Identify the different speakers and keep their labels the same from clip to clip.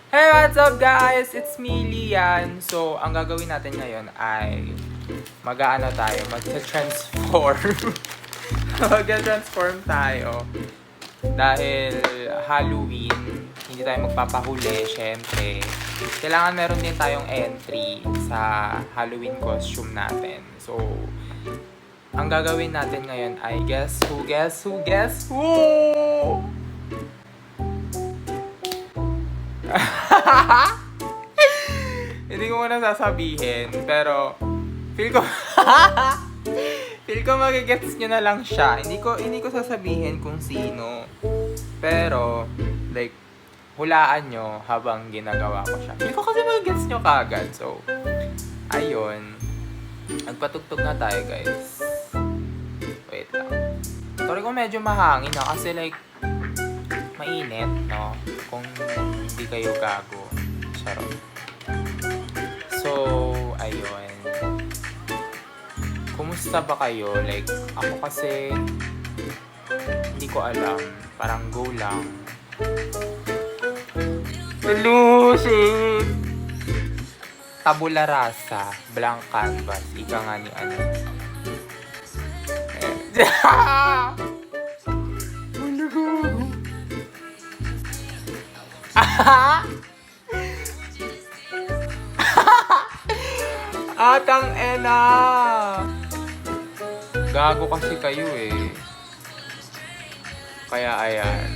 Speaker 1: Hey, what's up guys? It's me, Lian. So, ang gagawin natin ngayon ay mag-aano tayo, mag-transform. Mag-transform tayo. Dahil Halloween, hindi tayo magpapahuli, syempre. Kailangan meron din tayong entry sa Halloween costume natin. So, ang gagawin natin ngayon ay guess who? Hindi ko muna sasabihin, pero feel ko feel ko magigets nyo na lang siya. Hindi ko sasabihin kung sino. Pero like hulaan nyo habang ginagawa ko siya. Feel ko kasi magigets nyo kagad. So ayun. Nagpatugtog na tayo, guys. Wait lang. Sorry kung medyo mahangin na kasi like mainit, no? Kung hindi kayo gago. Charot. So, ayun. Kumusta ba kayo? Like, ako kasi hindi ko alam. Parang go lang. Lucy! Tabula rasa. Blank canvas. Ika nga ni ano. Atang ena! Gago kasi kayo eh. Kaya ayan.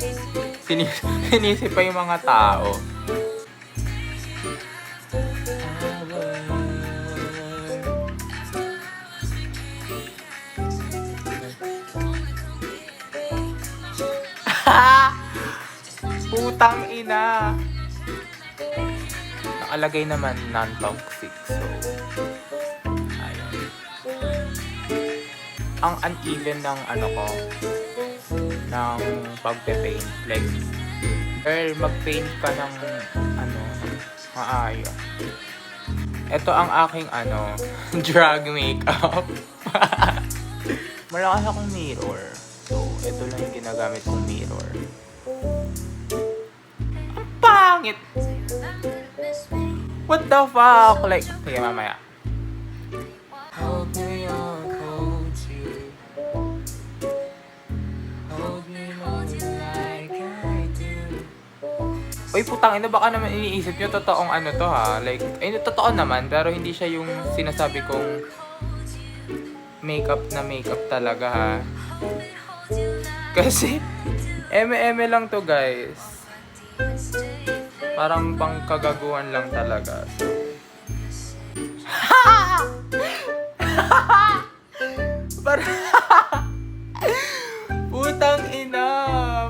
Speaker 1: Sinisip pa yung mga tao. Putang ina! Nakalagay naman non-toxic. So, ayun. Ang uneven ng ano ko, ng pagpe-paint. Like, girl, mag-paint ka ng ano, maayos. Ito ang aking ano, drag makeup. Malakas akong mirror. So, ito lang yung ginagamit kong mirror. Ang pangit! What the fuck? Like, sige mamaya. Hold me on, hold you. Hold me more like I do. Uy, putang ina, baka naman iniisip nyo totoong ano to ha. Like, totoo naman, pero hindi siya yung sinasabi kong makeup na makeup talaga ha. Kasi, eme-eme lang to guys. Parang pangkagaguhan lang talaga. Parang putang ina.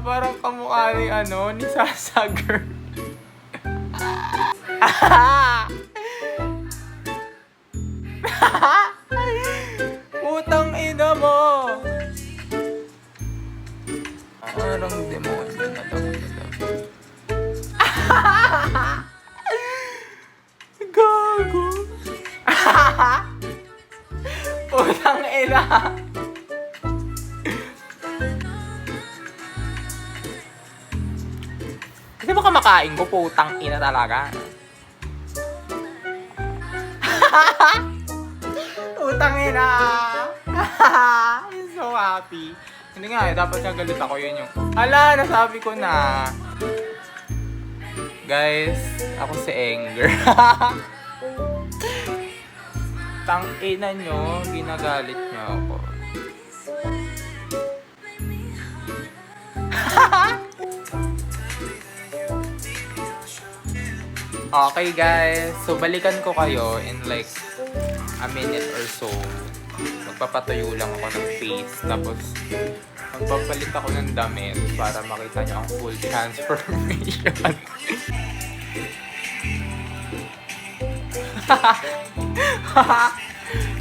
Speaker 1: Parang kamukha ni ano, ni Sasa Girl. Putang ina mo. Parang demonyo na lang. Gago. Putang ina. Kasi baka makain ko, putang ina talaga. Putang ina. I'm so happy. Hindi nga eh, dapat nga galit ako, yun yung hala, nasabi ko na. Guys, ako si Anger. Tang ina nyo, ginagalit nyo ako. Okay guys, so balikan ko kayo in like a minute or so. Magpapatuyo lang ako ng face, tapos magpapalit ako ng damit para makita nyo ang full transformation.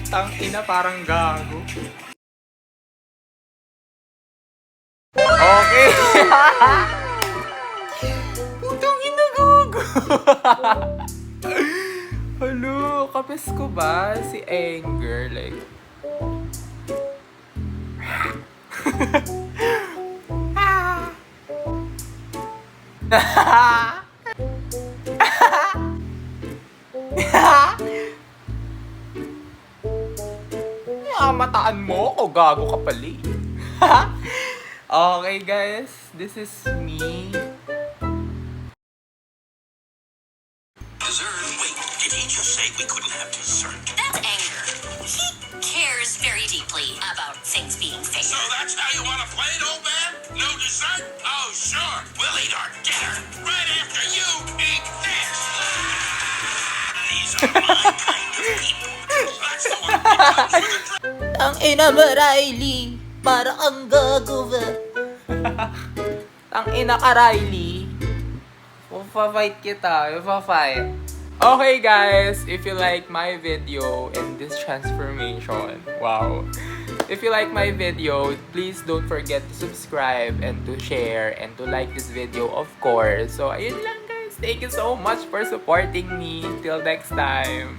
Speaker 1: Tang ina, parang gago. Okay. Putang ina, gago. Hello, kapes ko ba si Anger? Like, pagkakakitaan mo. O gago ka pala eh. Okay guys, this is me.
Speaker 2: Dessert? Wait, did he just say we couldn't have dessert?
Speaker 3: That's anger. He cares very deeply about things being fair.
Speaker 2: So that's how you want to play it, old man? No dessert? Oh, sure. We'll eat our dinner right after you eat this. These are my kind of people. That's the one who comes with a drink.
Speaker 4: Ang ina mo, Riley. Para ang gago ba?
Speaker 1: Tang ina ka, Riley. Upa-fight kita. Upa-fight. Okay guys, if you like my video and this transformation, wow. If you like my video, please don't forget to subscribe and to share and to like this video, of course. So ayun lang guys. Thank you so much for supporting me. Till next time.